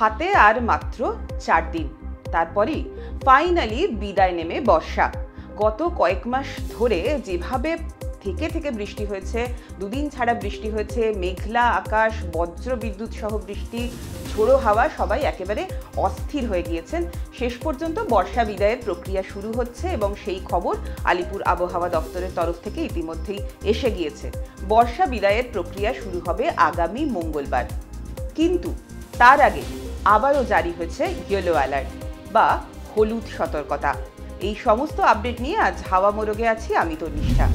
হাতে আর মাত্র 4 দিন, তারপরেই ফাইনালি বিদায় নেমে বর্ষা। গত কয়েক মাস ধরে যেভাবে থেকে থেকে বৃষ্টি হয়েছে, দুদিন ছাড়া বৃষ্টি হয়েছে, মেঘলা আকাশ, বজ্র বিদ্যুৎ সহ বৃষ্টি, ঝোড়ো হাওয়া, সবাই একেবারে অস্থির হয়ে গিয়েছেন। শেষ পর্যন্ত বর্ষা বিদায়ের প্রক্রিয়া শুরু হচ্ছে এবং সেই খবর আলিপুর আবহাওয়া দপ্তরের তরফ থেকে ইতিমধ্যেই এসে গিয়েছে। বর্ষা বিদায়ের প্রক্রিয়া শুরু হবে আগামী মঙ্গলবার, কিন্তু তার আগে আবারও জারি হয়েছে ইয়েলো অ্যালার্ট বা হলুদ সতর্কতা। এই সমস্ত আপডেট নিয়ে আজ হাওয়া মোরগে আছি আমি তনিষ্ঠা।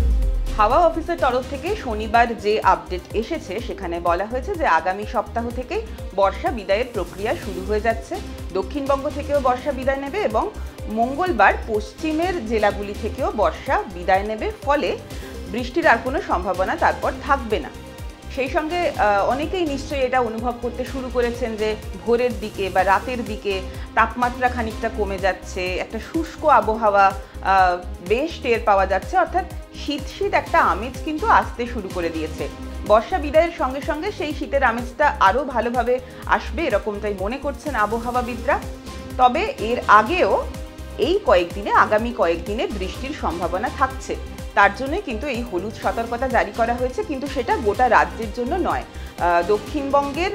হাওয়া অফিসের তরফ থেকে শনিবার যে আপডেট এসেছে সেখানে বলা হয়েছে যে আগামী সপ্তাহ থেকে বর্ষা বিদায়ের প্রক্রিয়া শুরু হয়ে যাচ্ছে। দক্ষিণবঙ্গ থেকেও বর্ষা বিদায় নেবে এবং মঙ্গলবার পশ্চিমের জেলাগুলি থেকেও বর্ষা বিদায় নেবে, ফলে বৃষ্টির আর কোনো সম্ভাবনা তারপর থাকবে না। সেই সঙ্গে অনেকেই নিশ্চয়ই এটা অনুভব করতে শুরু করেছেন যে ভোরের দিকে বা রাতের দিকে তাপমাত্রা খানিকটা কমে যাচ্ছে, একটা শুষ্ক আবহাওয়া বেশ টের পাওয়া যাচ্ছে, অর্থাৎ শীত শীত একটা আমেজ কিন্তু আসতে শুরু করে দিয়েছে। বর্ষা বিদায়ের সঙ্গে সঙ্গে সেই শীতের আমেজটা আরও ভালোভাবে আসবে এরকমটাই মনে করছেন আবহাওয়াবিদরা। তবে এর আগেও এই কয়েকদিনে, আগামী কয়েকদিনে বৃষ্টির সম্ভাবনা থাকছে, তার জন্যই কিন্তু এই হলুদ সতর্কতা জারি করা হয়েছে। কিন্তু সেটা গোটা রাজ্যের জন্য নয়, দক্ষিণবঙ্গের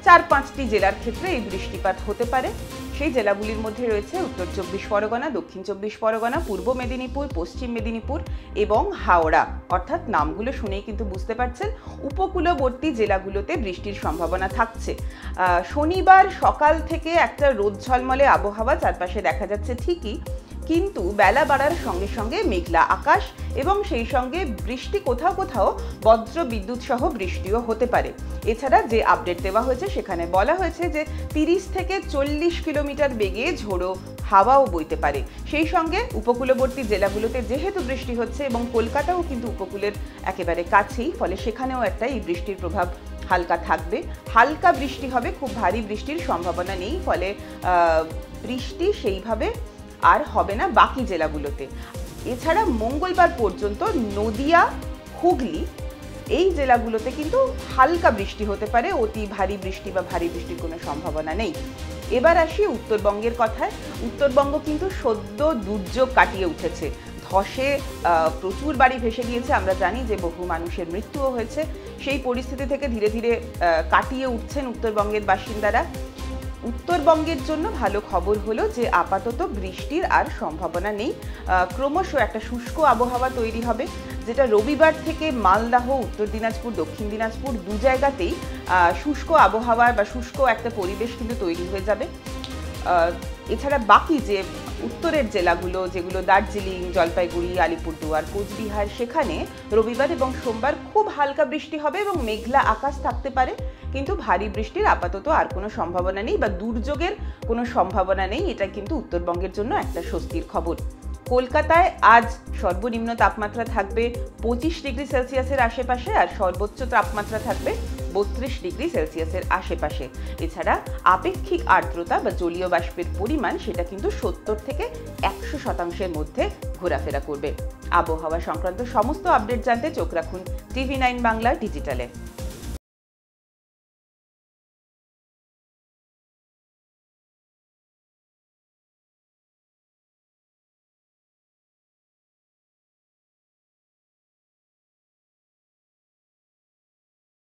4-5টি জেলার ক্ষেত্রে এই বৃষ্টিপাত হতে পারে। সেই জেলাগুলির মধ্যে রয়েছে উত্তর 24 পরগনা, দক্ষিণ 24 পরগনা, পূর্ব মেদিনীপুর, পশ্চিম মেদিনীপুর এবং হাওড়া। অর্থাৎ নামগুলো শুনেই কিন্তু বুঝতে পারছেন উপকূলবর্তী জেলাগুলোতে বৃষ্টির সম্ভাবনা থাকছে। শনিবার সকাল থেকে একটা রোদ ঝলমলে আবহাওয়া চারপাশে দেখা যাচ্ছে ঠিকই, কিন্তু বেলা বাড়ার সঙ্গে সঙ্গে মেঘলা আকাশ এবং সেই সঙ্গে বৃষ্টি, কোথাও কোথাও বজ্র বিদ্যুৎ সহ বৃষ্টিও হতে পারে। এছাড়া যে আপডেট দেওয়া হয়েছে সেখানে বলা হয়েছে যে 30 থেকে 40 কিলোমিটার বেগে ঝোড়ো হাওয়াও বইতে পারে। সেই সঙ্গে উপকূলবর্তী জেলাগুলোতে যেহেতু বৃষ্টি হচ্ছে এবং কলকাতাও কিন্তু উপকূলের একেবারে কাছেই, ফলে সেখানেও একটা এই বৃষ্টির প্রভাব হালকা থাকবে। হালকা বৃষ্টি হবে, খুব ভারী বৃষ্টির সম্ভাবনা নেই, ফলে বৃষ্টি সেইভাবে আর হবে না বাকি জেলাগুলোতে। এছাড়া মঙ্গলবার পর্যন্ত নদিয়া, হুগলি এই জেলাগুলোতে কিন্তু হালকা বৃষ্টি হতে পারে, অতি ভারী বৃষ্টি বা ভারী বৃষ্টির কোনো সম্ভাবনা নেই। এবার আসি উত্তরবঙ্গের কথায়। উত্তরবঙ্গ কিন্তু সদ্য দুর্যোগ কাটিয়ে উঠেছে। ধসে প্রচুর বাড়ি ভেসে গিয়েছে, আমরা জানি যে বহু মানুষের মৃত্যুও হয়েছে। সেই পরিস্থিতি থেকে ধীরে ধীরে কাটিয়ে উঠছেন উত্তরবঙ্গের বাসিন্দারা। উত্তরবঙ্গের জন্য ভালো খবর হলো যে আপাতত বৃষ্টির আর সম্ভাবনা নেই। ক্রমশ একটা শুষ্ক আবহাওয়া তৈরি হবে, যেটা রবিবার থেকে মালদাহ, উত্তর দিনাজপুর, দক্ষিণ দিনাজপুর দু জায়গাতেই শুষ্ক আবহাওয়ার বা শুষ্ক একটা পরিবেশ কিন্তু তৈরি হয়ে যাবে। এছাড়া বাকি যে উত্তরের জেলাগুলো, যেগুলো দার্জিলিং, জলপাইগুড়ি, আলিপুরদুয়ার, কোচবিহার, সেখানে রবিবার এবং সোমবার খুব হালকা বৃষ্টি হবে এবং মেঘলা আকাশ থাকতে পারে, কিন্তু ভারী বৃষ্টির আপাতত আর কোনো সম্ভাবনা নেই বা দুর্যোগের কোনো সম্ভাবনা নেই। এটা কিন্তু উত্তরবঙ্গের জন্য একটা স্বস্তির খবর। কলকাতায় আজ সর্বনিম্ন তাপমাত্রা থাকবে 25 ডিগ্রি সেলসিয়াসের আশেপাশে আর সর্বোচ্চ তাপমাত্রা থাকবে 32 ডিগ্রি সেলসিয়াসের আশেপাশে। এছাড়া আপেক্ষিক আর্দ্রতা বা জলীয় বাষ্পের পরিমাণ সেটা কিন্তু 70 থেকে 100% মধ্যে ঘোরাফেরা করবে। আবহাওয়া সংক্রান্ত সমস্ত আপডেট জানতে চোখ রাখুন TV9 বাংলা ডিজিটালে।